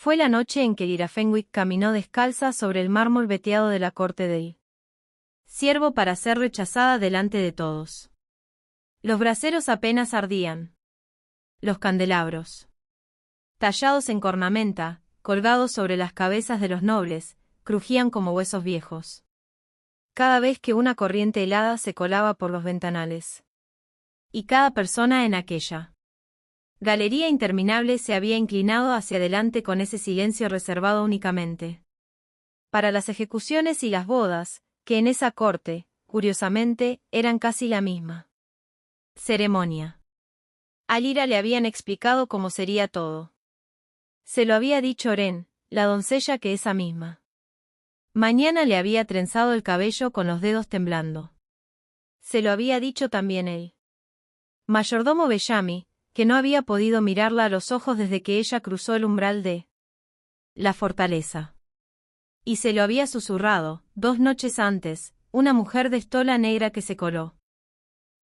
Fue la noche en que Lyra Fenwick caminó descalza sobre el mármol veteado de la corte del Ciervo para ser rechazada delante de todos. Los braseros apenas ardían. Los candelabros, tallados en cornamenta, colgados sobre las cabezas de los nobles, crujían como huesos viejos. Cada vez que una corriente helada se colaba por los ventanales. Y cada persona en aquella galería interminable se había inclinado hacia adelante con ese silencio reservado únicamente para las ejecuciones y las bodas, que en esa corte, curiosamente, eran casi la misma ceremonia. A Lyra le habían explicado cómo sería todo. Se lo había dicho Oren, la doncella que esa misma mañana le había trenzado el cabello con los dedos temblando. Se lo había dicho también el mayordomo Bellamy, que no había podido mirarla a los ojos desde que ella cruzó el umbral de la fortaleza. Y se lo había susurrado, 2 noches antes, una mujer de estola negra que se coló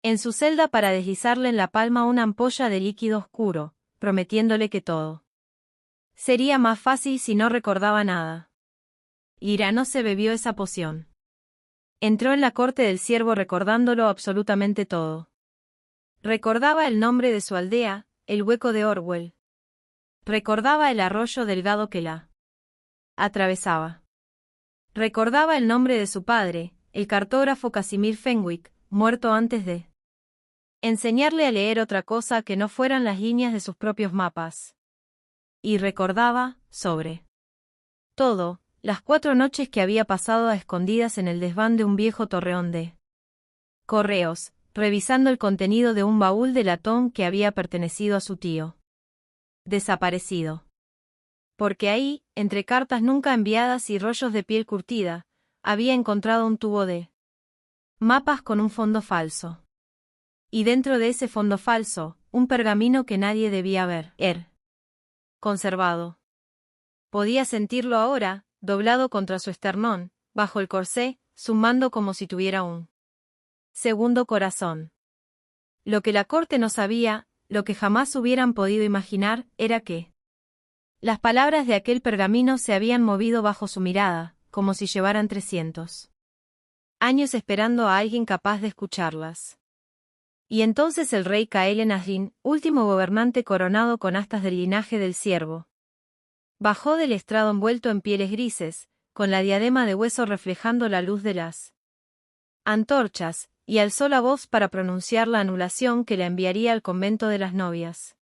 en su celda para deslizarle en la palma una ampolla de líquido oscuro, prometiéndole que todo sería más fácil si no recordaba nada. Lyra no se bebió esa poción. Entró en la corte del ciervo recordándolo absolutamente todo. Recordaba el nombre de su aldea, el hueco de Orwell. Recordaba el arroyo delgado que la atravesaba. Recordaba el nombre de su padre, el cartógrafo Casimir Fenwick, muerto antes de enseñarle a leer otra cosa que no fueran las líneas de sus propios mapas. Y recordaba, sobre todo, las 4 noches que había pasado a escondidas en el desván de un viejo torreón de correos, revisando el contenido de un baúl de latón que había pertenecido a su tío desaparecido. Porque ahí, entre cartas nunca enviadas y rollos de piel curtida, había encontrado un tubo de mapas con un fondo falso. Y dentro de ese fondo falso, un pergamino que nadie debía haber conservado. Podía sentirlo ahora, doblado contra su esternón, bajo el corsé, zumbando como si tuviera un segundo corazón. Lo que la corte no sabía, lo que jamás hubieran podido imaginar, era que las palabras de aquel pergamino se habían movido bajo su mirada, como si llevaran 300 años esperando a alguien capaz de escucharlas. Y entonces el rey Kaelen Asrin, último gobernante coronado con astas del linaje del ciervo, bajó del estrado envuelto en pieles grises, con la diadema de hueso reflejando la luz de las antorchas, y alzó la voz para pronunciar la anulación que la enviaría al convento de las novias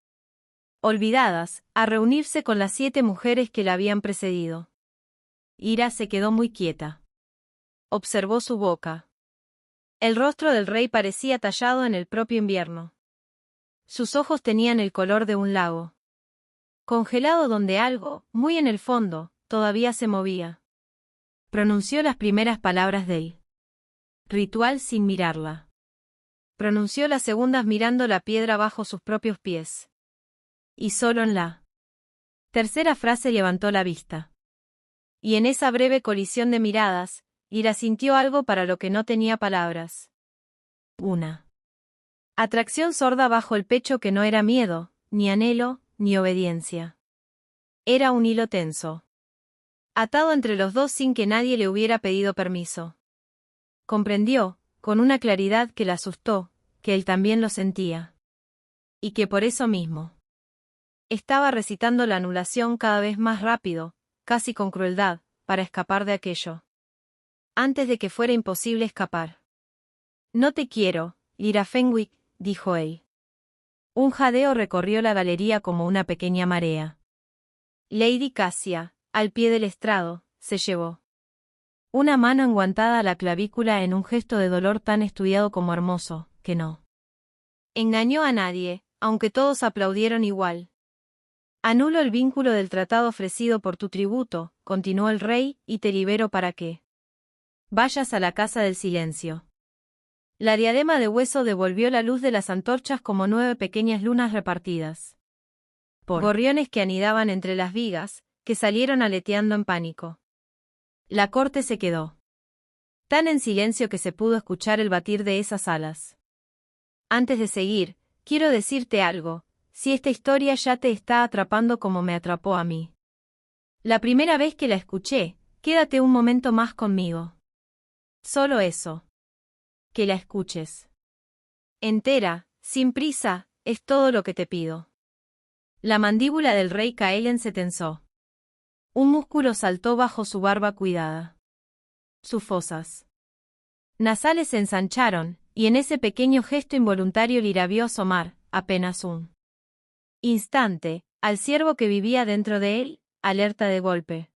olvidadas, a reunirse con las 7 mujeres que la habían precedido. Lyra se quedó muy quieta. Observó su boca. El rostro del rey parecía tallado en el propio invierno. Sus ojos tenían el color de un lago congelado donde algo, muy en el fondo, todavía se movía. Pronunció las primeras palabras del ritual sin mirarla. Pronunció las segundas mirando la piedra bajo sus propios pies. Y solo en la tercera frase levantó la vista. Y en esa breve colisión de miradas, Lyra sintió algo para lo que no tenía palabras. Una atracción sorda bajo el pecho que no era miedo, ni anhelo, ni obediencia. Era un hilo tenso, atado entre los dos sin que nadie le hubiera pedido permiso. Comprendió, con una claridad que la asustó, que él también lo sentía. Y que por eso mismo estaba recitando la anulación cada vez más rápido, casi con crueldad, para escapar de aquello. Antes de que fuera imposible escapar. No te quiero, Lyra Fenwick, dijo él. Un jadeo recorrió la galería como una pequeña marea. Lady Cassia, al pie del estrado, se llevó una mano enguantada a la clavícula en un gesto de dolor tan estudiado como hermoso, que no engañó a nadie, aunque todos aplaudieron igual. Anulo el vínculo del tratado ofrecido por tu tributo, continuó el rey, y te libero para que vayas a la casa del silencio. La diadema de hueso devolvió la luz de las antorchas como 9 pequeñas lunas repartidas por gorriones que anidaban entre las vigas, que salieron aleteando en pánico. La corte se quedó tan en silencio que se pudo escuchar el batir de esas alas. Antes de seguir, quiero decirte algo, si esta historia ya te está atrapando como me atrapó a mí. La primera vez que la escuché, quédate un momento más conmigo. Solo eso. Que la escuches. Entera, sin prisa, es todo lo que te pido. La mandíbula del rey Kaelen se tensó. Un músculo saltó bajo su barba cuidada. Sus fosas nasales se ensancharon, y en ese pequeño gesto involuntario Lyra vio asomar, apenas un instante, al ciervo que vivía dentro de él, alerta de golpe.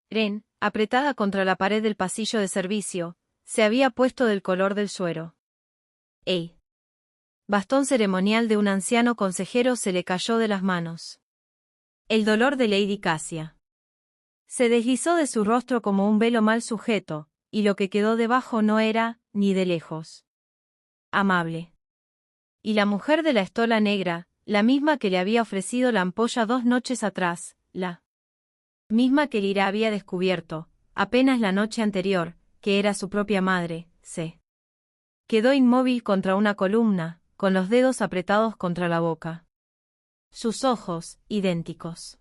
Ren, apretada contra la pared del pasillo de servicio, se había puesto del color del suero. ¡Ey! Bastón ceremonial de un anciano consejero se le cayó de las manos. El dolor de Lady Cassia se deslizó de su rostro como un velo mal sujeto, y lo que quedó debajo no era, ni de lejos, amable. Y la mujer de la estola negra, la misma que le había ofrecido la ampolla 2 noches atrás, la misma que Lyra había descubierto, apenas la noche anterior, que era su propia madre, se quedó inmóvil contra una columna, con los dedos apretados contra la boca. Sus ojos, idénticos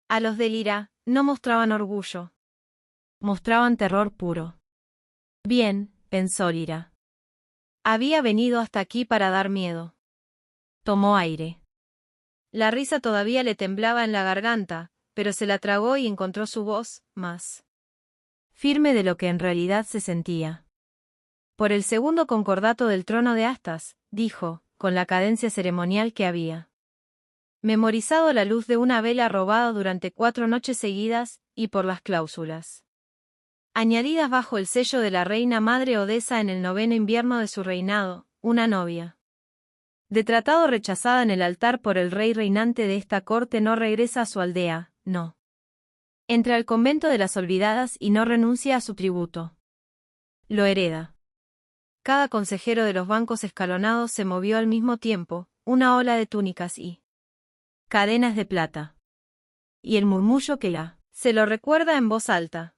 a los de Lyra, no mostraban orgullo. Mostraban terror puro. Bien, pensó Lyra. Había venido hasta aquí para dar miedo. Tomó aire. La risa todavía le temblaba en la garganta, pero se la tragó y encontró su voz, más firme de lo que en realidad se sentía. Por el segundo concordato del trono de astas, dijo, con la cadencia ceremonial que había memorizado la luz de una vela robada durante 4 noches seguidas, y por las cláusulas añadidas bajo el sello de la reina madre Odessa en el 9º invierno de su reinado, una novia de tratado rechazada en el altar por el rey reinante de esta corte no regresa a su aldea, no entra al convento de las olvidadas y no renuncia a su tributo. Lo hereda. Cada consejero de los bancos escalonados se movió al mismo tiempo, una ola de túnicas y cadenas de plata. Y el murmullo que la se lo recuerda en voz alta.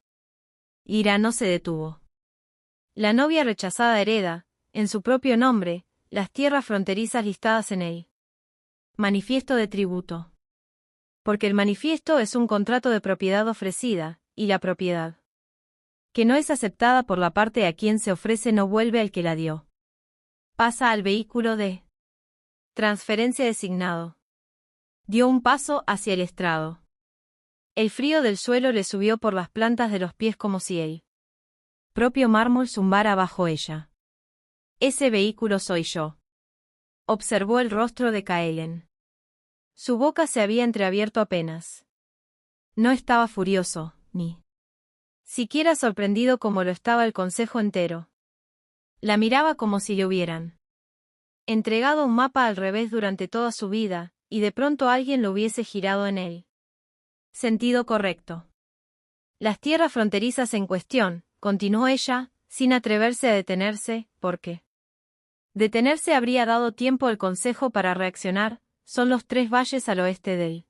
Lyra no se detuvo. La novia rechazada hereda, en su propio nombre, las tierras fronterizas listadas en él. Manifiesto de tributo. Porque el manifiesto es un contrato de propiedad ofrecida, y la propiedad que no es aceptada por la parte a quien se ofrece no vuelve al que la dio. Pasa al vehículo de transferencia designado. Dio un paso hacia el estrado. El frío del suelo le subió por las plantas de los pies como si el propio mármol zumbara bajo ella. Ese vehículo soy yo. Observó el rostro de Kaelen. Su boca se había entreabierto apenas. No estaba furioso, ni siquiera sorprendido como lo estaba el consejo entero. La miraba como si le hubieran entregado un mapa al revés durante toda su vida, y de pronto alguien lo hubiese girado en él. Sentido correcto. Las tierras fronterizas en cuestión, continuó ella, sin atreverse a detenerse, porque detenerse habría dado tiempo al consejo para reaccionar, son los 3 valles al oeste del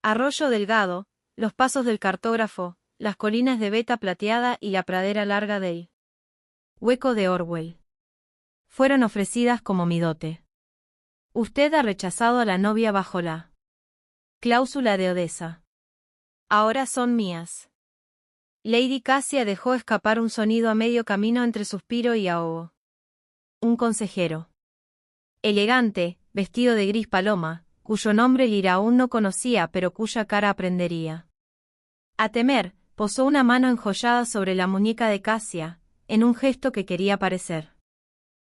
Arroyo Delgado, los pasos del cartógrafo, las colinas de Veta Plateada y la pradera larga del Hueco de Orwell. Fueron ofrecidas como mi dote. Usted ha rechazado a la novia bajo la cláusula de Odessa. Ahora son mías. Lady Cassia dejó escapar un sonido a medio camino entre suspiro y ahogo. Un consejero elegante, vestido de gris paloma, cuyo nombre Lyra aún no conocía pero cuya cara aprendería a temer, posó una mano enjollada sobre la muñeca de Cassia, en un gesto que quería parecer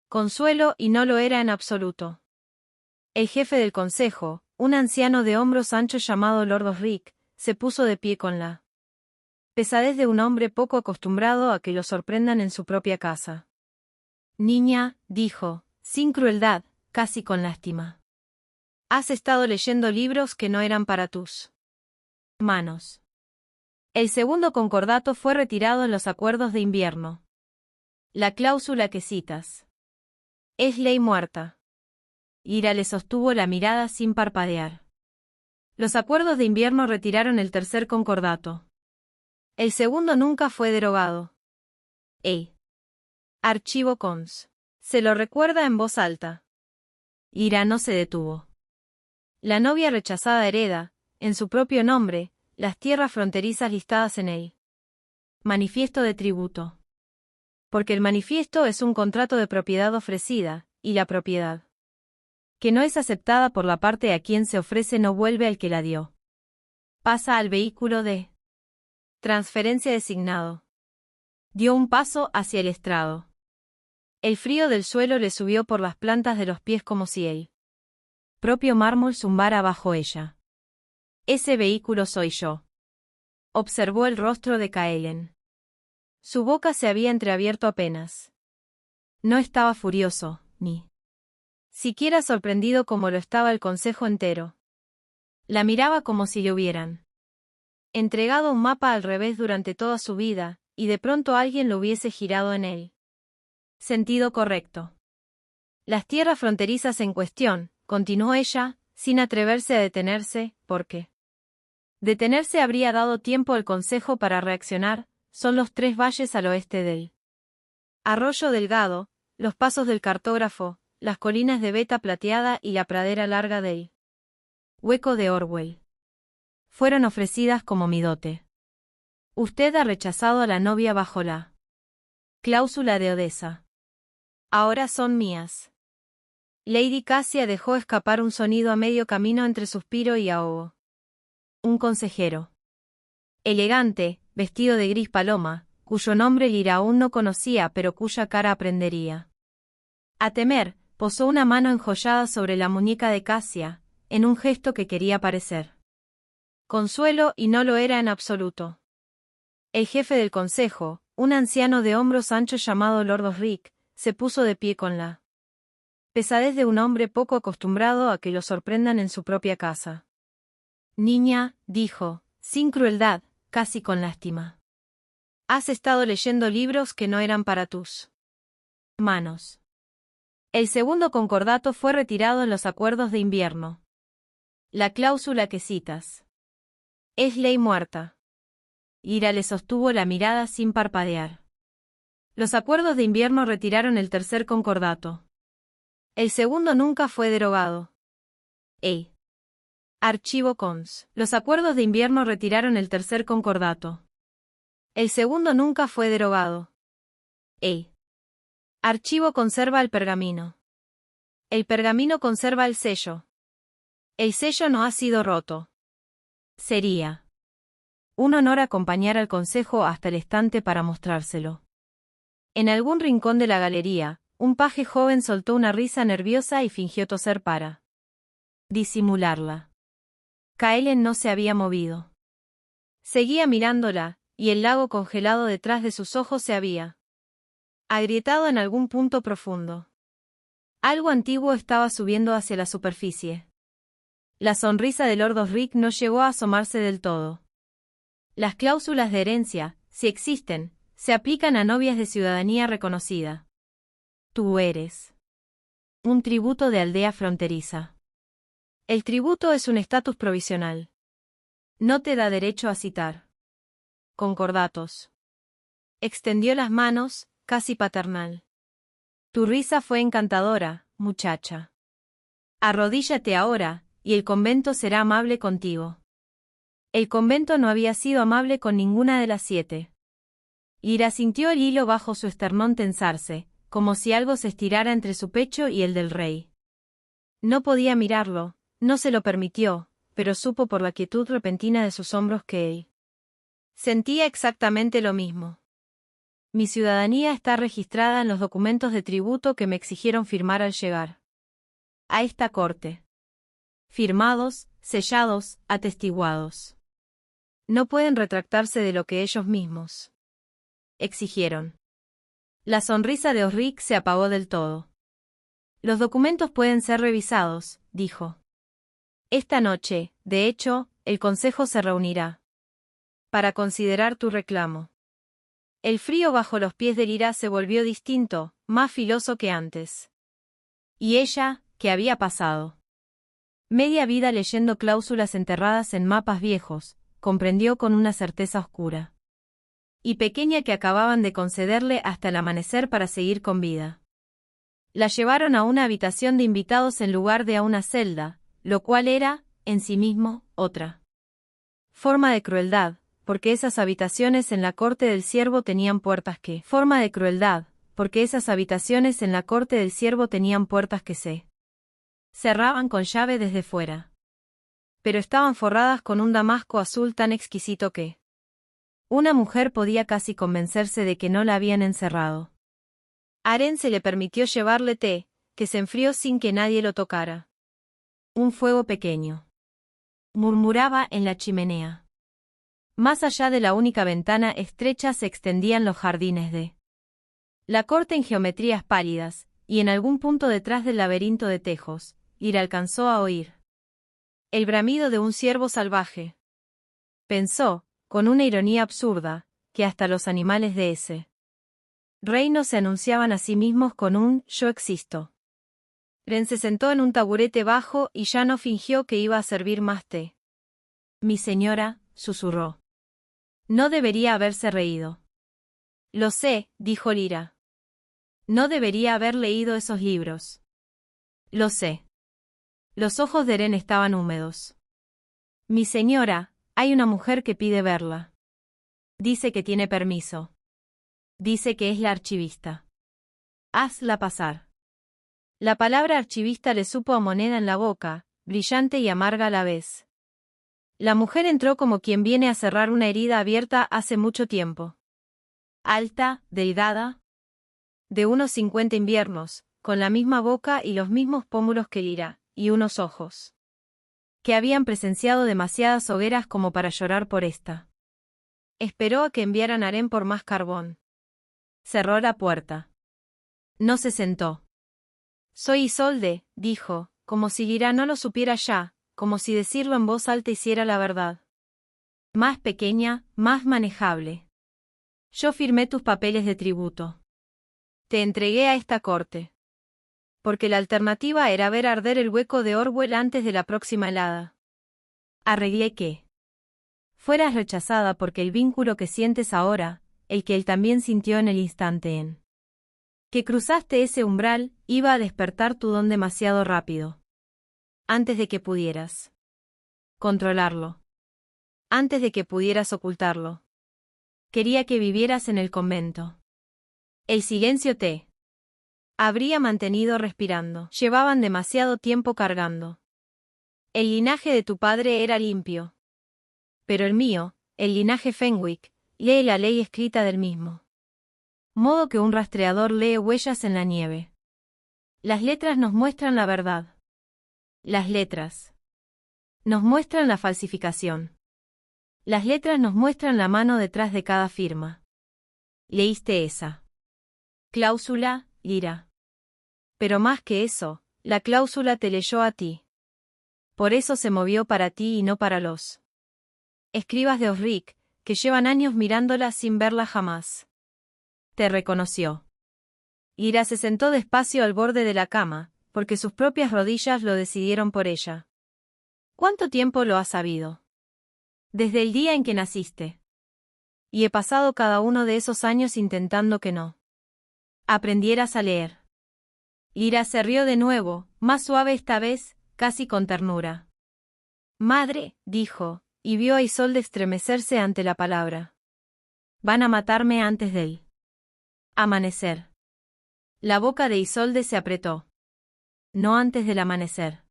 consuelo y no lo era en absoluto. El jefe del consejo, un anciano de hombros anchos llamado Lord Osric, se puso de pie con la pesadez de un hombre poco acostumbrado a que lo sorprendan en su propia casa. Niña, dijo, sin crueldad, casi con lástima. Has estado leyendo libros que no eran para tus manos. El segundo concordato fue retirado en los acuerdos de invierno. La cláusula que citas es ley muerta. Lyra le sostuvo la mirada sin parpadear. Los acuerdos de invierno retiraron el tercer concordato. El segundo nunca fue derogado. Archivo cons. Se lo recuerda en voz alta. Lyra no se detuvo. La novia rechazada hereda, en su propio nombre, las tierras fronterizas listadas en él. Manifiesto de tributo. Porque el manifiesto es un contrato de propiedad ofrecida, y la propiedad que no es aceptada por la parte a quien se ofrece no vuelve al que la dio. Pasa al vehículo de transferencia designado. Dio un paso hacia el estrado. El frío del suelo le subió por las plantas de los pies como si el propio mármol zumbara bajo ella. Ese vehículo soy yo. Observó el rostro de Kaelen. Su boca se había entreabierto apenas. No estaba furioso, ni siquiera sorprendido como lo estaba el consejo entero. La miraba como si le hubieran entregado un mapa al revés durante toda su vida, y de pronto alguien lo hubiese girado en él. Sentido correcto. Las tierras fronterizas en cuestión, continuó ella, sin atreverse a detenerse, porque detenerse habría dado tiempo al consejo para reaccionar, son los 3 valles al oeste del Arroyo Delgado, los pasos del cartógrafo, las colinas de Veta Plateada y la pradera larga del Hueco de Orwell. Fueron ofrecidas como mi dote. Usted ha rechazado a la novia bajo la cláusula de Odessa. Ahora son mías. Lady Cassia dejó escapar un sonido a medio camino entre suspiro y ahogo. Un consejero elegante, vestido de gris paloma, cuyo nombre Lyra aún no conocía pero cuya cara aprendería a temer, posó una mano enjollada sobre la muñeca de Cassia, en un gesto que quería parecer consuelo y no lo era en absoluto. El jefe del consejo, un anciano de hombros anchos llamado Lord Osric, se puso de pie con la pesadez de un hombre poco acostumbrado a que lo sorprendan en su propia casa. Niña, dijo, sin crueldad, casi con lástima. Has estado leyendo libros que no eran para tus manos. El segundo concordato fue retirado en los acuerdos de invierno. La cláusula que citas es ley muerta. Ira le sostuvo la mirada sin parpadear. Los acuerdos de invierno retiraron el tercer concordato. El segundo nunca fue derogado. Archivo Cons. Los acuerdos de invierno retiraron el tercer concordato. El segundo nunca fue derogado. Archivo conserva el pergamino. El pergamino conserva el sello. El sello no ha sido roto. Sería un honor acompañar al consejo hasta el estante para mostrárselo. En algún rincón de la galería, un paje joven soltó una risa nerviosa y fingió toser para disimularla. Kaelen no se había movido. Seguía mirándola, y el lago congelado detrás de sus ojos se había agrietado en algún punto profundo. Algo antiguo estaba subiendo hacia la superficie. La sonrisa de Lord Osric no llegó a asomarse del todo. Las cláusulas de herencia, si existen, se aplican a novias de ciudadanía reconocida. Tú eres un tributo de aldea fronteriza. El tributo es un estatus provisional. No te da derecho a citar concordatos. Extendió las manos, casi paternal. Tu risa fue encantadora, muchacha. Arrodíllate ahora, y el convento será amable contigo. El convento no había sido amable con ninguna de las 7. Ira sintió el hilo bajo su esternón tensarse, como si algo se estirara entre su pecho y el del rey. No podía mirarlo, no se lo permitió, pero supo por la quietud repentina de sus hombros que él sentía exactamente lo mismo. Mi ciudadanía está registrada en los documentos de tributo que me exigieron firmar al llegar a esta corte. Firmados, sellados, atestiguados. No pueden retractarse de lo que ellos mismos exigieron. La sonrisa de Osric se apagó del todo. Los documentos pueden ser revisados, dijo. Esta noche, de hecho, el consejo se reunirá para considerar tu reclamo. El frío bajo los pies de Lyra se volvió distinto, más filoso que antes. ¿Y ella, qué había pasado? Media vida leyendo cláusulas enterradas en mapas viejos, comprendió con una certeza oscura y pequeña que acababan de concederle hasta el amanecer para seguir con vida. La llevaron a una habitación de invitados en lugar de a una celda, lo cual era, en sí mismo, otra Forma de crueldad, porque esas habitaciones en la corte del siervo tenían puertas que. Forma de crueldad, porque esas habitaciones en la corte del siervo tenían puertas que se cerraban con llave desde fuera. Pero estaban forradas con un damasco azul tan exquisito que una mujer podía casi convencerse de que no la habían encerrado. A Aren se le permitió llevarle té, que se enfrió sin que nadie lo tocara. Un fuego pequeño murmuraba en la chimenea. Más allá de la única ventana estrecha se extendían los jardines de la corte en geometrías pálidas, y en algún punto detrás del laberinto de tejos, Ira alcanzó a oír el bramido de un ciervo salvaje. Pensó, con una ironía absurda, que hasta los animales de ese reino se anunciaban a sí mismos con un «yo existo». Ren se sentó en un taburete bajo y ya no fingió que iba a servir más té. «Mi señora», susurró. No debería haberse reído. «Lo sé», dijo Lyra. «No debería haber leído esos libros». «Lo sé». Los ojos de Ren estaban húmedos. «Mi señora, hay una mujer que pide verla. Dice que tiene permiso. Dice que es la archivista. Hazla pasar». La palabra archivista le supo a moneda en la boca, brillante y amarga a la vez. La mujer entró como quien viene a cerrar una herida abierta hace mucho tiempo. Alta, delgada, de unos 50 inviernos, con la misma boca y los mismos pómulos que Lyra, y unos ojos que habían presenciado demasiadas hogueras como para llorar por esta. Esperó a que enviaran a Aren por más carbón. Cerró la puerta. No se sentó. «Soy Isolde», dijo, como si Lyra no lo supiera ya, como si decirlo en voz alta hiciera la verdad. Más pequeña, más manejable. Yo firmé tus papeles de tributo. Te entregué a esta corte. Porque la alternativa era ver arder el hueco de Orwell antes de la próxima helada. Arreglé que fueras rechazada porque el vínculo que sientes ahora, el que él también sintió en el instante en que cruzaste ese umbral, iba a despertar tu don demasiado rápido. Antes de que pudieras controlarlo. Antes de que pudieras ocultarlo. Quería que vivieras en el convento. El silencio te habría mantenido respirando. Llevaban demasiado tiempo cargando. El linaje de tu padre era limpio. Pero el mío, el linaje Fenwick, lee la ley escrita del mismo modo que un rastreador lee huellas en la nieve. Las letras nos muestran la verdad. Las letras nos muestran la falsificación. Las letras nos muestran la mano detrás de cada firma. ¿Leíste esa cláusula, Lyra? Pero más que eso, la cláusula te leyó a ti. Por eso se movió para ti y no para los escribas de Osric, que llevan años mirándola sin verla jamás. Te reconoció. Lyra se sentó despacio al borde de la cama, porque sus propias rodillas lo decidieron por ella. ¿Cuánto tiempo lo has sabido? Desde el día en que naciste. Y he pasado cada uno de esos años intentando que no aprendieras a leer. Lyra se rió de nuevo, más suave esta vez, casi con ternura. Madre, dijo, y vio a Isolde estremecerse ante la palabra. Van a matarme antes del amanecer. La boca de Isolde se apretó. No antes del amanecer.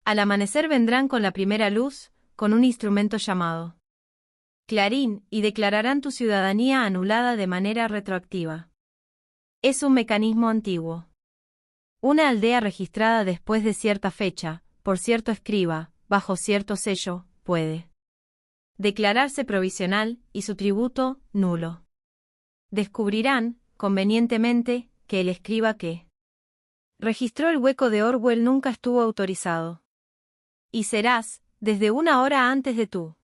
Al amanecer vendrán con la primera luz, con un instrumento llamado clarín, y declararán tu ciudadanía anulada de manera retroactiva. Es un mecanismo antiguo. Una aldea registrada después de cierta fecha, por cierto escriba, bajo cierto sello, puede declararse provisional y su tributo, nulo. Descubrirán, convenientemente, que el escriba que registró el hueco de Orwell nunca estuvo autorizado. Y serás, desde una hora antes de tu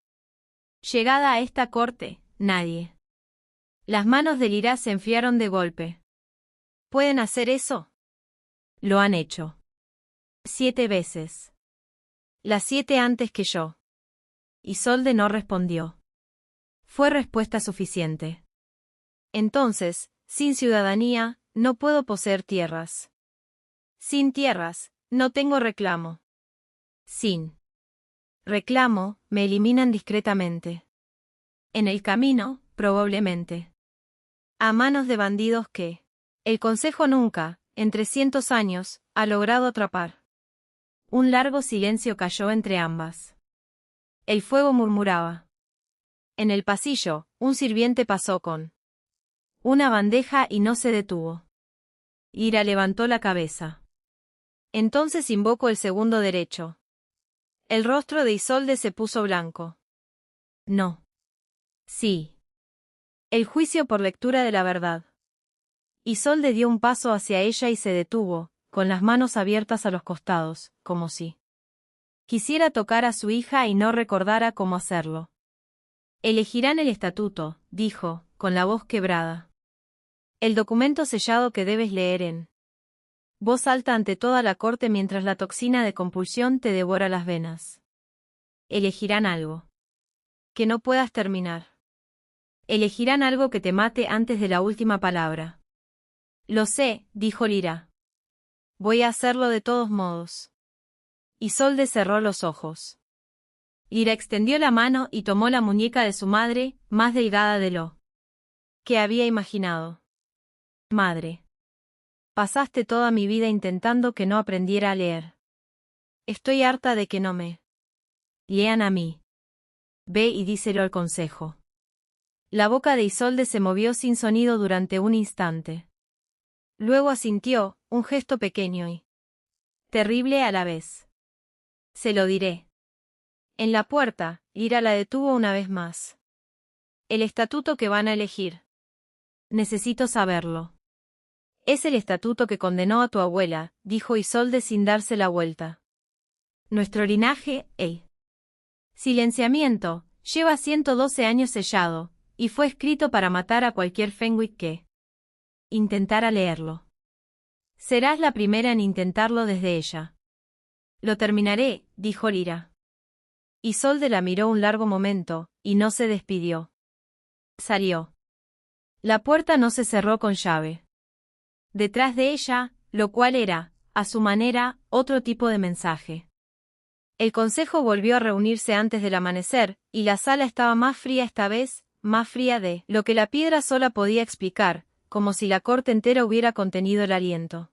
llegada a esta corte, nadie. Las manos de Lyra se enfriaron de golpe. ¿Pueden hacer eso? Lo han hecho. 7 veces. Las 7 antes que yo. Isolde no respondió. Fue respuesta suficiente. Entonces, sin ciudadanía, no puedo poseer tierras. Sin tierras, no tengo reclamo. Sin Reclamo, me eliminan discretamente. En el camino, probablemente. A manos de bandidos que el Consejo nunca, en 300 años, ha logrado atrapar. Un largo silencio cayó entre ambas. El fuego murmuraba. En el pasillo, un sirviente pasó con una bandeja y no se detuvo. Ira levantó la cabeza. Entonces invocó el segundo derecho. El rostro de Isolde se puso blanco. No. Sí. El juicio por lectura de la verdad. Isolde dio un paso hacia ella y se detuvo, con las manos abiertas a los costados, como si quisiera tocar a su hija y no recordara cómo hacerlo. Elegirán el estatuto, dijo, con la voz quebrada. El documento sellado que debes leer en voz alta ante toda la corte mientras la toxina de compulsión te devora las venas. Elegirán algo que no puedas terminar. Elegirán algo que te mate antes de la última palabra. Lo sé, dijo Lyra. Voy a hacerlo de todos modos. Isolde cerró los ojos. Lyra extendió la mano y tomó la muñeca de su madre, más delgada de lo que había imaginado. Madre. Pasaste toda mi vida intentando que no aprendiera a leer. Estoy harta de que no me lean a mí. Ve y díselo al consejo. La boca de Isolde se movió sin sonido durante un instante. Luego asintió, un gesto pequeño y terrible a la vez. Se lo diré. En la puerta, Lyra la detuvo una vez más. El estatuto que van a elegir. Necesito saberlo. Es el estatuto que condenó a tu abuela, dijo Isolde sin darse la vuelta. Nuestro linaje, silenciamiento, lleva 112 años sellado, y fue escrito para matar a cualquier Fenwick que intentara leerlo. Serás la primera en intentarlo desde ella. Lo terminaré, dijo Lyra. Isolde la miró un largo momento, y no se despidió. Salió. La puerta no se cerró con llave. Detrás de ella, lo cual era, a su manera, otro tipo de mensaje. El consejo volvió a reunirse antes del amanecer, y la sala estaba más fría esta vez, más fría de lo que la piedra sola podía explicar, como si la corte entera hubiera contenido el aliento.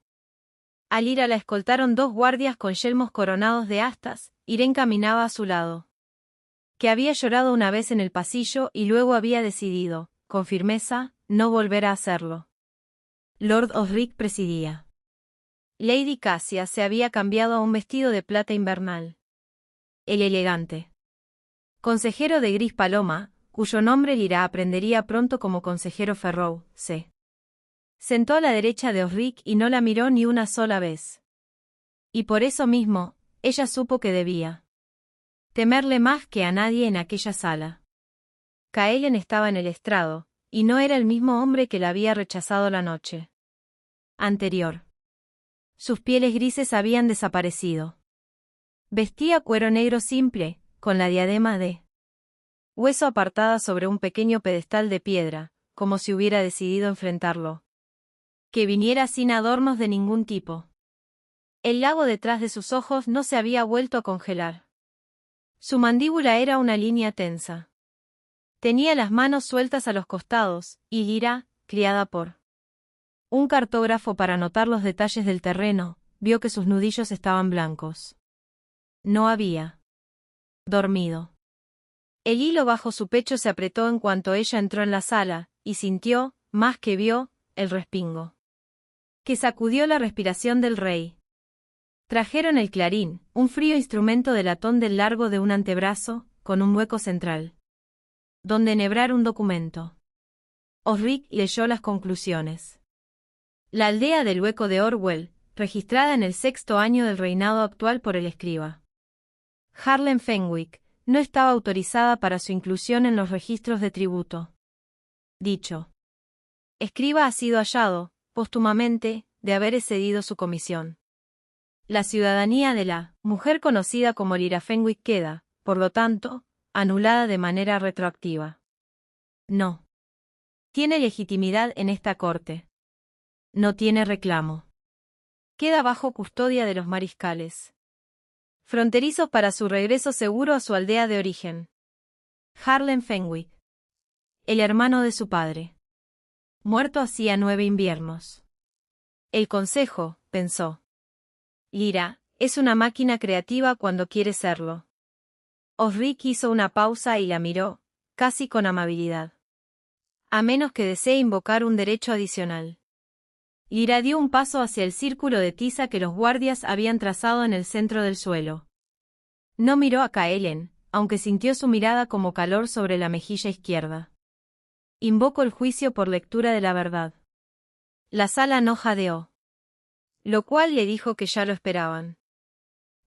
A Lyra la escoltaron 2 guardias con yelmos coronados de astas, Irene caminaba a su lado. Que había llorado una vez en el pasillo y luego había decidido, con firmeza, no volver a hacerlo. Lord Osric presidía. Lady Cassia se había cambiado a un vestido de plata invernal. El elegante consejero de gris paloma, cuyo nombre Lyra aprendería pronto como consejero Ferrou, se sentó a la derecha de Osric y no la miró ni una sola vez. Y por eso mismo, ella supo que debía temerle más que a nadie en aquella sala. Caelian estaba en el estrado, y no era el mismo hombre que la había rechazado la noche anterior. Sus pieles grises habían desaparecido. Vestía cuero negro simple, con la diadema de hueso apartada sobre un pequeño pedestal de piedra, como si hubiera decidido enfrentarlo. Que viniera sin adornos de ningún tipo. El lago detrás de sus ojos no se había vuelto a congelar. Su mandíbula era una línea tensa. Tenía las manos sueltas a los costados, y Lyra, criada por un cartógrafo para anotar los detalles del terreno, vio que sus nudillos estaban blancos. No había dormido. El hilo bajo su pecho se apretó en cuanto ella entró en la sala, y sintió, más que vio, el respingo que sacudió la respiración del rey. Trajeron el clarín, un frío instrumento de latón del largo de un antebrazo, con un hueco central, donde enhebrar un documento. Osric leyó las conclusiones. La aldea del hueco de Orwell, registrada en el 6º año del reinado actual por el escriba Harlan Fenwick, no estaba autorizada para su inclusión en los registros de tributo. Dicho escriba ha sido hallado, póstumamente, de haber excedido su comisión. La ciudadanía de la mujer conocida como Lyra Fenwick queda, por lo tanto, anulada de manera retroactiva. No tiene legitimidad en esta corte. No tiene reclamo. Queda bajo custodia de los mariscales fronterizos para su regreso seguro a su aldea de origen. Harlan Fenwick. El hermano de su padre. Muerto hacía 9 inviernos. El consejo, pensó. Lyra, es una máquina creativa cuando quiere serlo. Osric hizo una pausa y la miró, casi con amabilidad. A menos que desee invocar un derecho adicional. Lyra dio un paso hacia el círculo de tiza que los guardias habían trazado en el centro del suelo. No miró a Kaelen, aunque sintió su mirada como calor sobre la mejilla izquierda. Invoco el juicio por lectura de la verdad. La sala no jadeó. Lo cual le dijo que ya lo esperaban.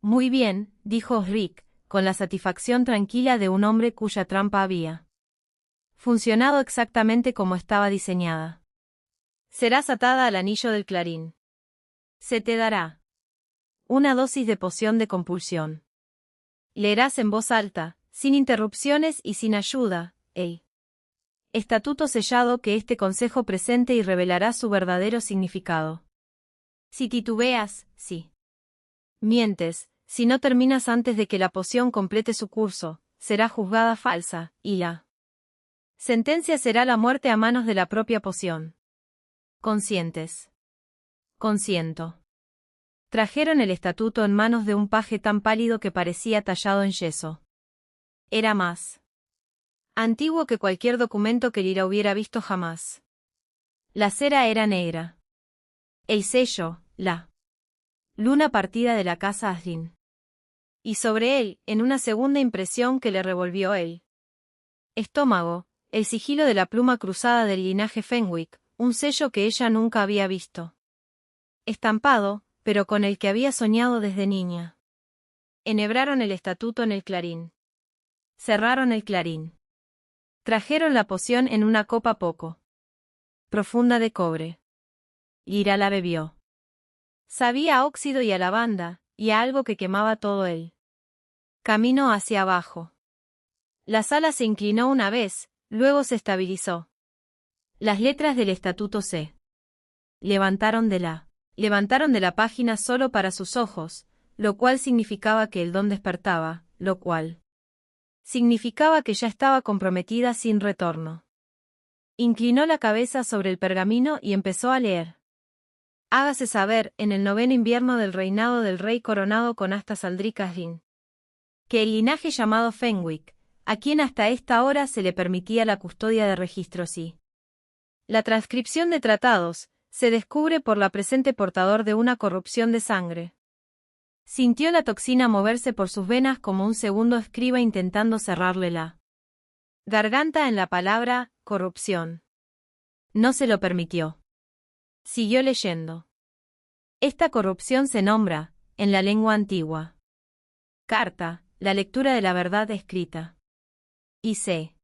Muy bien, dijo Osric, con la satisfacción tranquila de un hombre cuya trampa había funcionado exactamente como estaba diseñada. Serás atada al anillo del clarín. Se te dará una dosis de poción de compulsión. Leerás en voz alta, sin interrupciones y sin ayuda, el estatuto sellado que este consejo presente y revelará su verdadero significado. Si titubeas, si mientes, si no terminas antes de que la poción complete su curso, será juzgada falsa, y la sentencia será la muerte a manos de la propia poción. ¿Conscientes? Consiento. Trajeron el estatuto en manos de un paje tan pálido que parecía tallado en yeso. Era más antiguo que cualquier documento que Lyra hubiera visto jamás. La cera era negra. El sello, la luna partida de la casa Ashlyn. Y sobre él, en una segunda impresión que le revolvió el estómago, el sigilo de la pluma cruzada del linaje Fenwick, un sello que ella nunca había visto. Estampado, pero con el que había soñado desde niña. Enhebraron el estatuto en el clarín. Cerraron el clarín. Trajeron la poción en una copa poco profunda de cobre. Lyra la bebió. Sabía a óxido y a lavanda, y a algo que quemaba todo el camino hacia abajo. La sala se inclinó una vez, luego se estabilizó. Las letras del estatuto se levantaron de la página solo para sus ojos, lo cual significaba que el don despertaba, lo cual significaba que ya estaba comprometida sin retorno. Inclinó la cabeza sobre el pergamino y empezó a leer. Hágase saber, en el 9º invierno del reinado del rey coronado con astas Aldric Ashlyn, que el linaje llamado Fenwick, a quien hasta esta hora se le permitía la custodia de registros y la transcripción de tratados, se descubre por la presente portador de una corrupción de sangre. Sintió la toxina moverse por sus venas como un segundo escriba intentando cerrarle la garganta en la palabra corrupción. No se lo permitió. Siguió leyendo. Esta corrupción se nombra, en la lengua antigua, carta, la lectura de la verdad escrita. Y se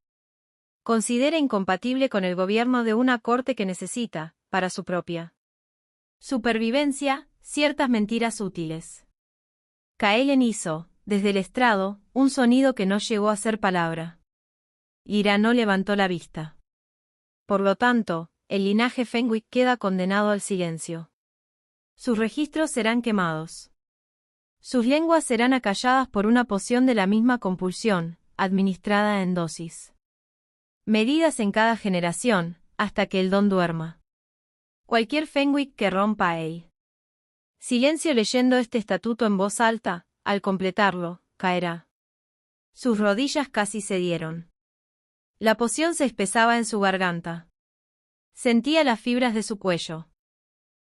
considera incompatible con el gobierno de una corte que necesita, para su propia supervivencia, ciertas mentiras útiles. Kaelen hizo, desde el estrado, un sonido que no llegó a ser palabra. Lyra no levantó la vista. Por lo tanto, el linaje Fenwick queda condenado al silencio. Sus registros serán quemados. Sus lenguas serán acalladas por una poción de la misma compulsión, administrada en dosis medidas en cada generación, hasta que el don duerma. Cualquier Fenwick que rompa el silencio leyendo este estatuto en voz alta, al completarlo, caerá. Sus rodillas casi cedieron. La poción se espesaba en su garganta. Sentía las fibras de su cuello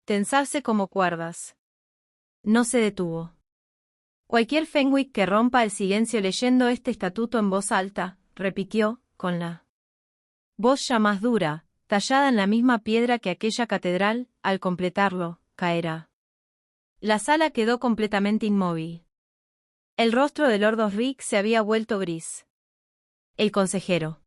tensarse como cuerdas. No se detuvo. Cualquier Fenwick que rompa el silencio leyendo este estatuto en voz alta, repitió, con la voz ya más dura, tallada en la misma piedra que aquella catedral, al completarlo, caerá. La sala quedó completamente inmóvil. El rostro de Lord Osric se había vuelto gris. El consejero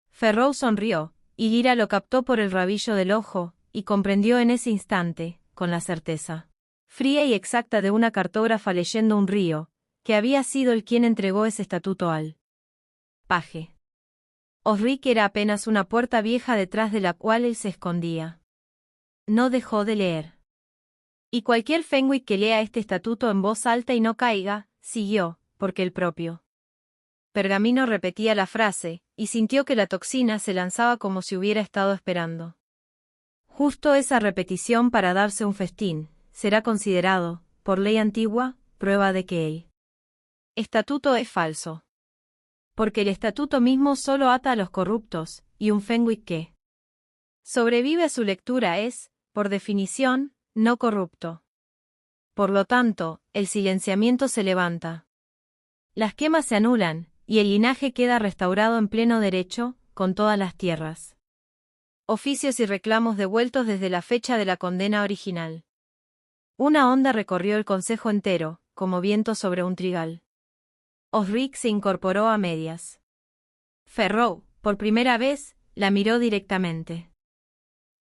Ferrou sonrió, y Lyra lo captó por el rabillo del ojo, y comprendió en ese instante, con la certeza fría y exacta de una cartógrafa leyendo un río, que había sido el quien entregó ese estatuto al paje. Osric era apenas una puerta vieja detrás de la cual él se escondía. No dejó de leer. Y cualquier Fenwick que lea este estatuto en voz alta y no caiga, siguió, porque el propio pergamino repetía la frase, y sintió que la toxina se lanzaba como si hubiera estado esperando. Justo esa repetición para darse un festín, será considerado, por ley antigua, prueba de que el estatuto es falso. Porque el estatuto mismo solo ata a los corruptos, y un Fenwick que sobrevive a su lectura es, por definición, no corrupto. Por lo tanto, el silenciamiento se levanta. Las quemas se anulan, y el linaje queda restaurado en pleno derecho, con todas las tierras, oficios y reclamos devueltos desde la fecha de la condena original. Una onda recorrió el consejo entero, como viento sobre un trigal. Osric se incorporó a medias. Ferrou, por primera vez, la miró directamente.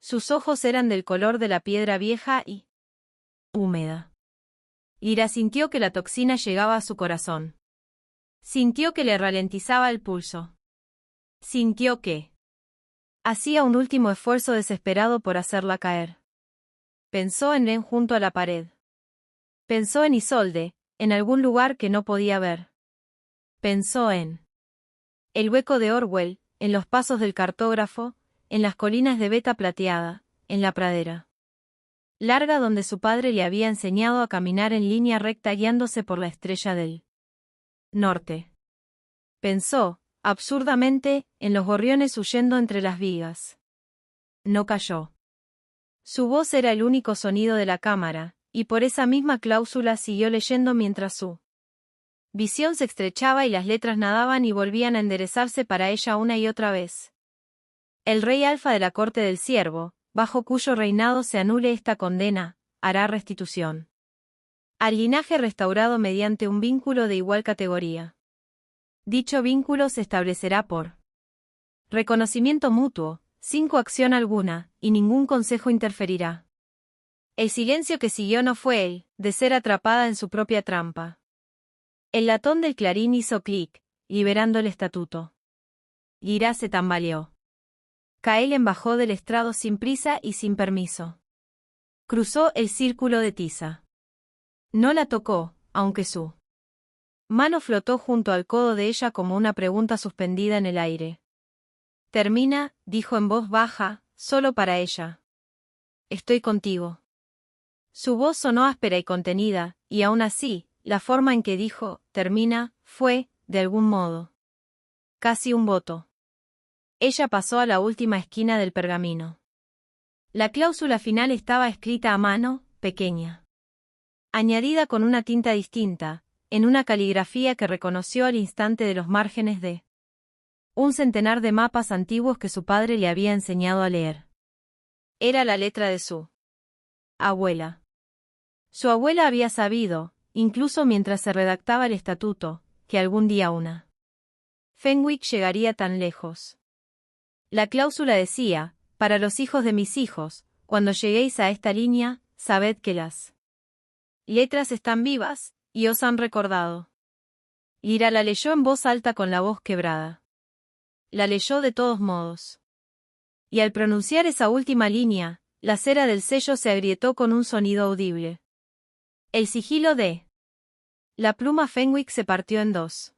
Sus ojos eran del color de la piedra vieja y húmeda. Ira sintió que la toxina llegaba a su corazón. Sintió que le ralentizaba el pulso. Sintió que hacía un último esfuerzo desesperado por hacerla caer. Pensó en Ren junto a la pared. Pensó en Isolde, en algún lugar que no podía ver. Pensó en el hueco de Orwell, en los pasos del cartógrafo, en las colinas de Beta Plateada, en la pradera larga donde su padre le había enseñado a caminar en línea recta guiándose por la estrella del norte. Pensó, absurdamente, en los gorriones huyendo entre las vigas. No cayó. Su voz era el único sonido de la cámara, y por esa misma cláusula siguió leyendo mientras su visión se estrechaba y las letras nadaban y volvían a enderezarse para ella una y otra vez. El rey alfa de la corte del Ciervo, bajo cuyo reinado se anule esta condena, hará restitución al linaje restaurado mediante un vínculo de igual categoría. Dicho vínculo se establecerá por reconocimiento mutuo, sin coacción alguna, y ningún consejo interferirá. El silencio que siguió no fue el de ser atrapada en su propia trampa. El latón del clarín hizo clic, liberando el estatuto. Ira se tambaleó. Kaelen bajó del estrado sin prisa y sin permiso. Cruzó el círculo de tiza. No la tocó, aunque su mano flotó junto al codo de ella como una pregunta suspendida en el aire. Termina, dijo en voz baja, solo para ella. Estoy contigo. Su voz sonó áspera y contenida, y aún así, la forma en que dijo, termina, fue, de algún modo, casi un voto. Ella pasó a la última esquina del pergamino. La cláusula final estaba escrita a mano, pequeña, añadida con una tinta distinta, en una caligrafía que reconoció al instante de los márgenes de un centenar de mapas antiguos que su padre le había enseñado a leer. Era la letra de su abuela. Su abuela había sabido, incluso mientras se redactaba el estatuto, que algún día una Fenwick llegaría tan lejos. La cláusula decía, para los hijos de mis hijos, cuando lleguéis a esta línea, sabed que las letras están vivas, y os han recordado. Ira la leyó en voz alta con la voz quebrada. La leyó de todos modos. Y al pronunciar esa última línea, la cera del sello se agrietó con un sonido audible. El sigilo de la pluma Fenwick se partió en dos.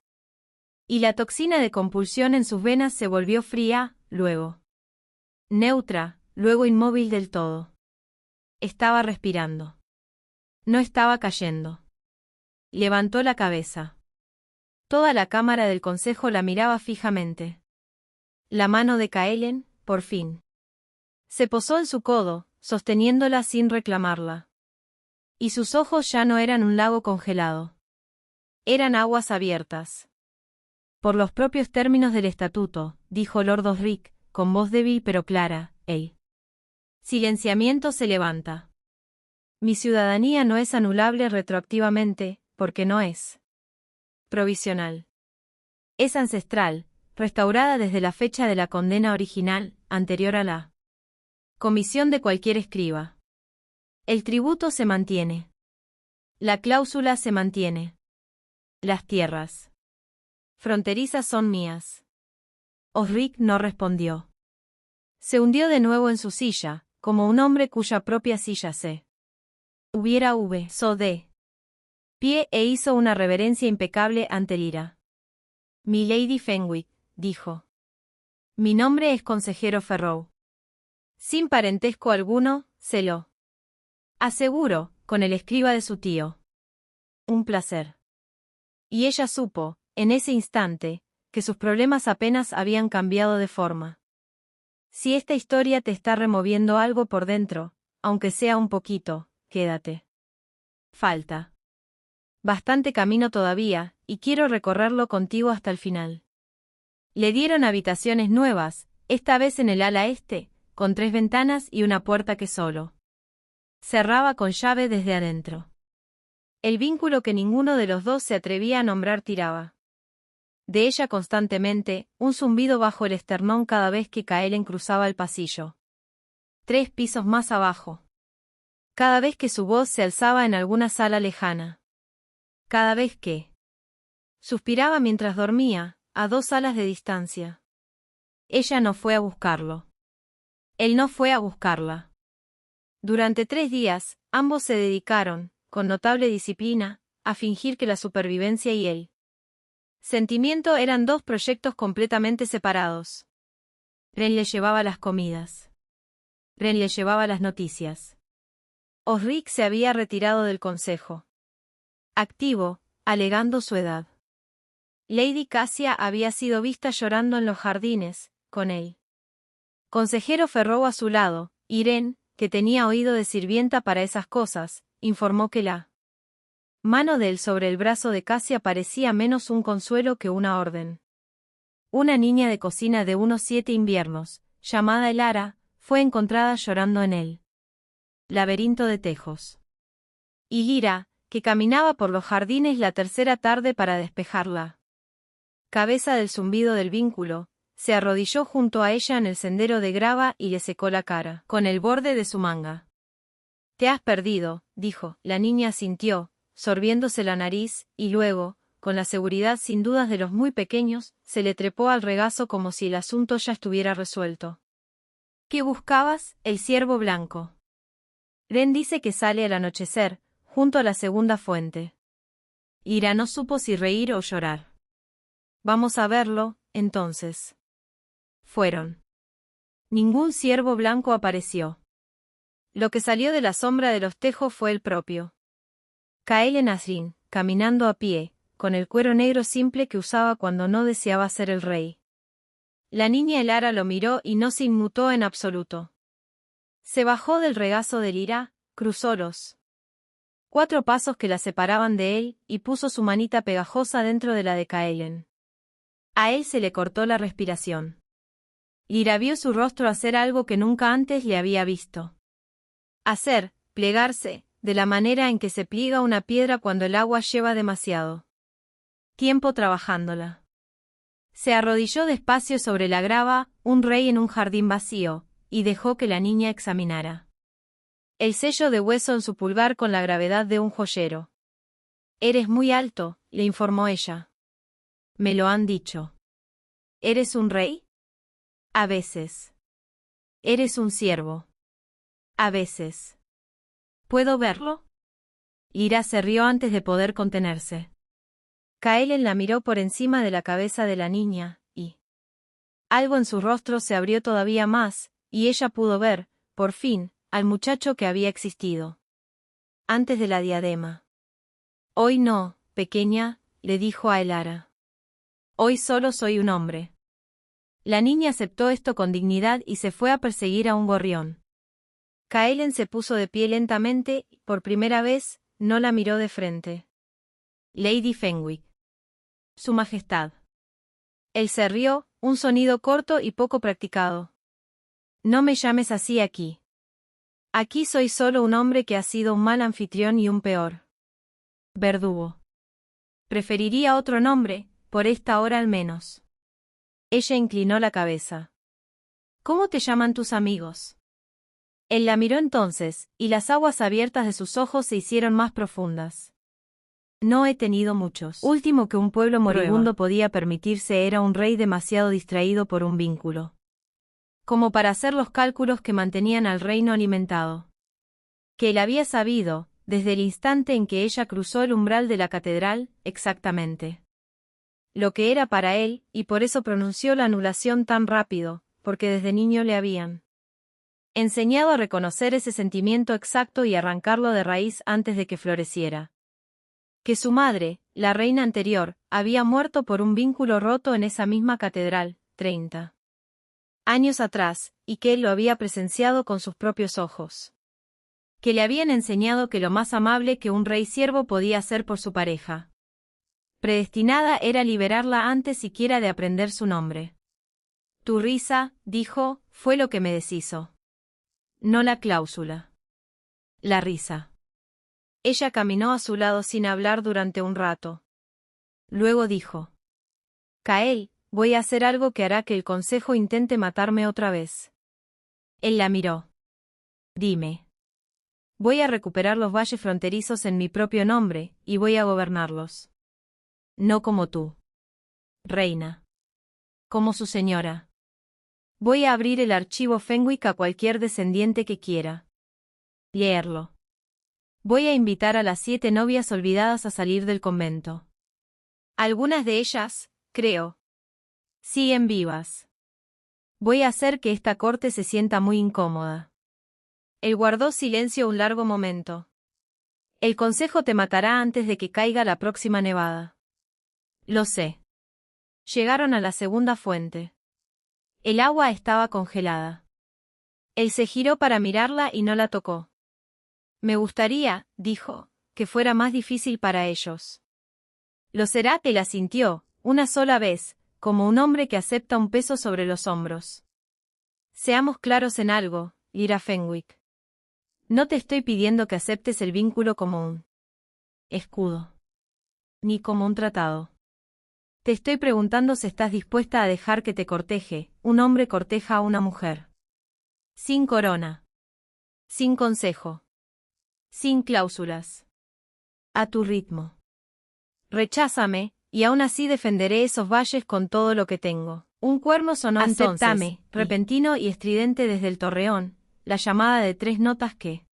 Y la toxina de compulsión en sus venas se volvió fría, luego neutra, luego inmóvil del todo. Estaba respirando. No estaba cayendo. Levantó la cabeza. Toda la cámara del consejo la miraba fijamente. La mano de Kaelen, por fin, se posó en su codo, sosteniéndola sin reclamarla. Y sus ojos ya no eran un lago congelado. Eran aguas abiertas. Por los propios términos del estatuto, dijo Lord Osric, con voz débil pero clara, el silenciamiento se levanta. Mi ciudadanía no es anulable retroactivamente, porque no es provisional. Es ancestral, restaurada desde la fecha de la condena original, anterior a la comisión de cualquier escriba. El tributo se mantiene. La cláusula se mantiene. Las tierras fronterizas son mías. Osric no respondió. Se hundió de nuevo en su silla, como un hombre cuya propia silla se hubiera so de pie e hizo una reverencia impecable ante Lyra. Mi Lady Fenwick, dijo. Mi nombre es consejero Ferrou. Sin parentesco alguno, se lo aseguro, con el escriba de su tío. Un placer. Y ella supo, en ese instante, que sus problemas apenas habían cambiado de forma. Si esta historia te está removiendo algo por dentro, aunque sea un poquito, quédate. Falta bastante camino todavía, y quiero recorrerlo contigo hasta el final. Le dieron habitaciones nuevas, esta vez en el ala este, con 3 ventanas y una puerta que solo cerraba con llave desde adentro. El vínculo que ninguno de los dos se atrevía a nombrar tiraba de ella constantemente, un zumbido bajo el esternón cada vez que Kaelen cruzaba el pasillo. 3 pisos más abajo. Cada vez que su voz se alzaba en alguna sala lejana. Cada vez que suspiraba mientras dormía, a 2 salas de distancia. Ella no fue a buscarlo. Él no fue a buscarla. Durante 3 días, ambos se dedicaron, con notable disciplina, a fingir que la supervivencia y el sentimiento eran 2 proyectos completamente separados. Ren le llevaba las comidas. Ren le llevaba las noticias. Osric se había retirado del consejo. Activo, alegando su edad. Lady Cassia había sido vista llorando en los jardines, con él. Consejero Ferrou a su lado, Irene, que tenía oído de sirvienta para esas cosas, informó que la mano de él sobre el brazo de Cassia parecía menos un consuelo que una orden. Una niña de cocina de unos 7 inviernos, llamada Elara, fue encontrada llorando en el laberinto de tejos. Y Lyra, que caminaba por los jardines la tercera tarde para despejarla cabeza del zumbido del vínculo, se arrodilló junto a ella en el sendero de grava y le secó la cara con el borde de su manga. Te has perdido, dijo. La niña asintió, sorbiéndose la nariz, y luego, con la seguridad sin dudas de los muy pequeños, se le trepó al regazo como si el asunto ya estuviera resuelto. ¿Qué buscabas? El ciervo blanco. Ren dice que sale al anochecer, junto a la segunda fuente. Ira no supo si reír o llorar. Vamos a verlo, entonces. Fueron. Ningún ciervo blanco apareció. Lo que salió de la sombra de los tejos fue el propio Kaelen Asrin, caminando a pie, con el cuero negro simple que usaba cuando no deseaba ser el rey. La niña Elara lo miró y no se inmutó en absoluto. Se bajó del regazo de Lyra, cruzó los 4 pasos que la separaban de él, y puso su manita pegajosa dentro de la de Kaelen. A él se le cortó la respiración. Lyra vio su rostro hacer algo que nunca antes le había visto. Hacer, plegarse, de la manera en que se pliega una piedra cuando el agua lleva demasiado tiempo trabajándola. Se arrodilló despacio sobre la grava, un rey en un jardín vacío, y dejó que la niña examinara el sello de hueso en su pulgar con la gravedad de un joyero. Eres muy alto, le informó ella. Me lo han dicho. ¿Eres un rey? A veces. ¿Eres un ciervo? A veces. ¿Puedo verlo? Lyra se rió antes de poder contenerse. Kaelen la miró por encima de la cabeza de la niña, y algo en su rostro se abrió todavía más, y ella pudo ver, por fin, al muchacho que había existido antes de la diadema. Hoy no, pequeña, le dijo a Elara. Hoy solo soy un hombre. La niña aceptó esto con dignidad y se fue a perseguir a un gorrión. Kaelen se puso de pie lentamente y, por primera vez, no la miró de frente. Lady Fenwick. Su Majestad. Él se rió, un sonido corto y poco practicado. No me llames así aquí. Aquí soy solo un hombre que ha sido un mal anfitrión y un peor verdugo. Preferiría otro nombre, por esta hora al menos. Ella inclinó la cabeza. ¿Cómo te llaman tus amigos? Él la miró entonces, y las aguas abiertas de sus ojos se hicieron más profundas. No he tenido muchos. Último que un pueblo moribundo podía permitirse era un rey demasiado distraído por un vínculo como para hacer los cálculos que mantenían al reino alimentado. Que él había sabido, desde el instante en que ella cruzó el umbral de la catedral, exactamente lo que era para él, y por eso pronunció la anulación tan rápido, porque desde niño le habían enseñado a reconocer ese sentimiento exacto y arrancarlo de raíz antes de que floreciera. Que su madre, la reina anterior, había muerto por un vínculo roto en esa misma catedral, 30 años atrás, y que él lo había presenciado con sus propios ojos. Que le habían enseñado que lo más amable que un rey siervo podía hacer por su pareja predestinada era liberarla antes siquiera de aprender su nombre. Tu risa, dijo, fue lo que me deshizo. No la cláusula. La risa. Ella caminó a su lado sin hablar durante un rato. Luego dijo: Kael, voy a hacer algo que hará que el consejo intente matarme otra vez. Él la miró. Dime. Voy a recuperar los valles fronterizos en mi propio nombre, y voy a gobernarlos. No como tú, reina. Como su señora. Voy a abrir el archivo Fenwick a cualquier descendiente que quiera leerlo. Voy a invitar a las 7 novias olvidadas a salir del convento. Algunas de ellas, creo, siguen vivas. Voy a hacer que esta corte se sienta muy incómoda. Él guardó silencio un largo momento. El consejo te matará antes de que caiga la próxima nevada. Lo sé. Llegaron a la segunda fuente. El agua estaba congelada. Él se giró para mirarla y no la tocó. Me gustaría, dijo, que fuera más difícil para ellos. Lo será. Él asintió, una sola vez, como un hombre que acepta un peso sobre los hombros. Seamos claros en algo, Lyra Fenwick. No te estoy pidiendo que aceptes el vínculo como un escudo. Ni como un tratado. Te estoy preguntando si estás dispuesta a dejar que te corteje, un hombre corteja a una mujer. Sin corona. Sin consejo. Sin cláusulas. A tu ritmo. Recházame, y aún así defenderé esos valles con todo lo que tengo. Un cuerno sonó entonces, repentino y estridente desde el torreón, la llamada de 3 notas que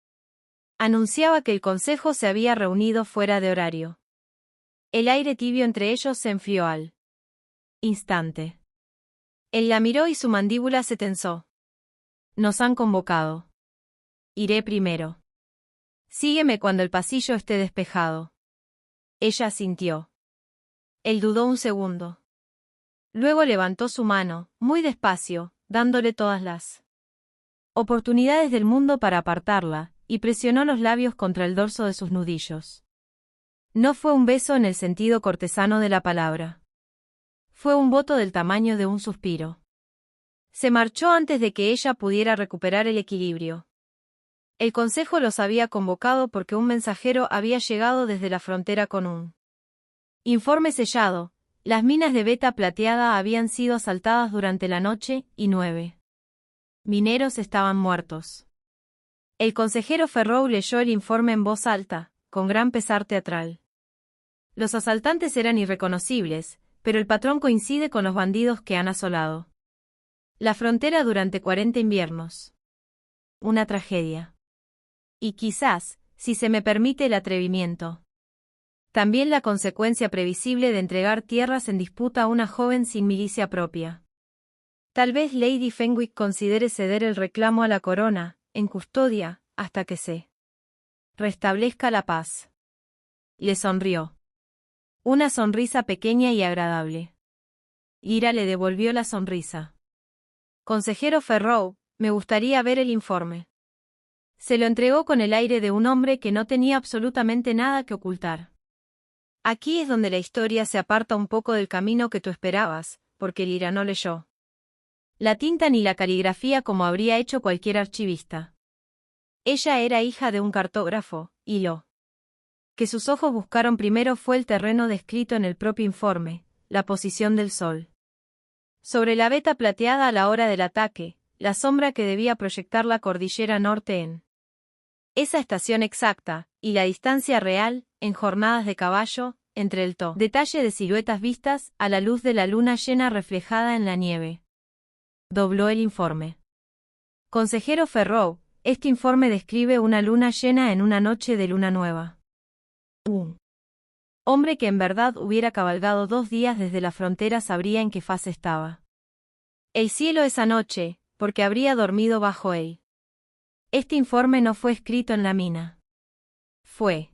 anunciaba que el consejo se había reunido fuera de horario. El aire tibio entre ellos se enfrió al instante. Él la miró y su mandíbula se tensó. Nos han convocado. Iré primero. Sígueme cuando el pasillo esté despejado. Ella asintió. Él dudó un segundo. Luego levantó su mano, muy despacio, dándole todas las oportunidades del mundo para apartarla, y presionó los labios contra el dorso de sus nudillos. No fue un beso en el sentido cortesano de la palabra. Fue un voto del tamaño de un suspiro. Se marchó antes de que ella pudiera recuperar el equilibrio. El consejo los había convocado porque un mensajero había llegado desde la frontera con un informe sellado. Las minas de Beta Plateada habían sido asaltadas durante la noche, y 9 mineros estaban muertos. El consejero Ferrow leyó el informe en voz alta, con gran pesar teatral. Los asaltantes eran irreconocibles, pero el patrón coincide con los bandidos que han asolado la frontera durante 40 inviernos. Una tragedia. Y quizás, si se me permite el atrevimiento, también la consecuencia previsible de entregar tierras en disputa a una joven sin milicia propia. Tal vez Lady Fenwick considere ceder el reclamo a la corona, en custodia, hasta que se restablezca la paz. Le sonrió. Una sonrisa pequeña y agradable. Ira le devolvió la sonrisa. Consejero Ferrow, me gustaría ver el informe. Se lo entregó con el aire de un hombre que no tenía absolutamente nada que ocultar. Aquí es donde la historia se aparta un poco del camino que tú esperabas, porque Lyra no leyó la tinta ni la caligrafía como habría hecho cualquier archivista. Ella era hija de un cartógrafo, y lo que sus ojos buscaron primero fue el terreno descrito en el propio informe, la posición del sol sobre la Beta Plateada a la hora del ataque, la sombra que debía proyectar la cordillera norte en esa estación exacta, y la distancia real, en jornadas de caballo, entre el detalle de siluetas vistas a la luz de la luna llena reflejada en la nieve. Dobló el informe. Consejero Ferrow, Este informe describe una luna llena en una noche de luna nueva. Un hombre que en verdad hubiera cabalgado 2 días desde la frontera sabría en qué fase estaba el cielo esa noche, porque habría dormido bajo él. Este informe no fue escrito en la mina. Fue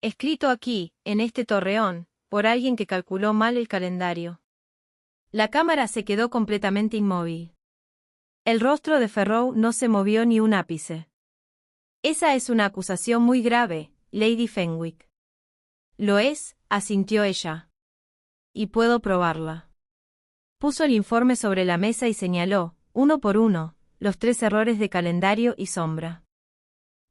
escrito aquí, en este torreón, por alguien que calculó mal el calendario. La cámara se quedó completamente inmóvil. El rostro de Ferrou no se movió ni un ápice. Esa es una acusación muy grave, Lady Fenwick. Lo es, asintió ella. Y puedo probarla. Puso el informe sobre la mesa y señaló, uno por uno, los 3 errores de calendario y sombra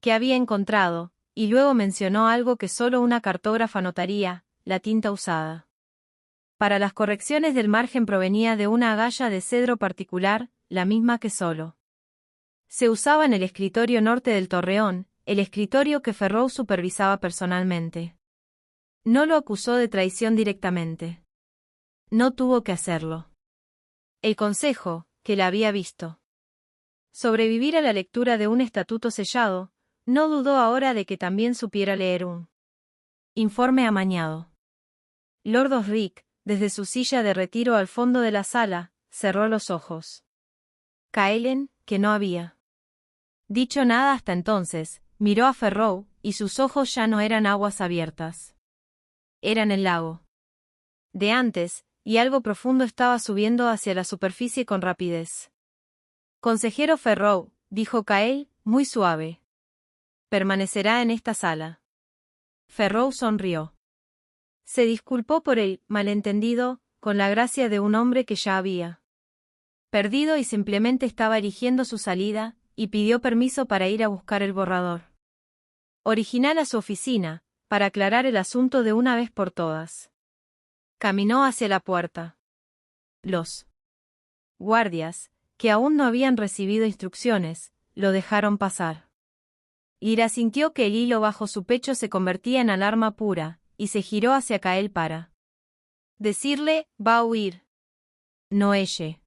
que había encontrado, y luego mencionó algo que solo una cartógrafa notaría, la tinta usada para las correcciones del margen provenía de una agalla de cedro particular, la misma que solo se usaba en el escritorio norte del torreón, el escritorio que Ferrou supervisaba personalmente. No lo acusó de traición directamente. No tuvo que hacerlo. El consejo, que la había visto sobrevivir a la lectura de un estatuto sellado, no dudó ahora de que también supiera leer un informe amañado. Lord Osric, desde su silla de retiro al fondo de la sala, cerró los ojos. Kaelen, que no había dicho nada hasta entonces, miró a Ferrou, y sus ojos ya no eran aguas abiertas. Eran el lago de antes, y algo profundo estaba subiendo hacia la superficie con rapidez. Consejero Ferrou, dijo Kael, muy suave. Permanecerá en esta sala. Ferrou sonrió. Se disculpó por el malentendido, con la gracia de un hombre que ya había perdido y simplemente estaba erigiendo su salida, y pidió permiso para ir a buscar el borrador original a su oficina, para aclarar el asunto de una vez por todas. Caminó hacia la puerta. Los guardias, que aún no habían recibido instrucciones, lo dejaron pasar. Ira sintió que el hilo bajo su pecho se convertía en alarma pura, y se giró hacia Kael para decirle, va a huir. No ella.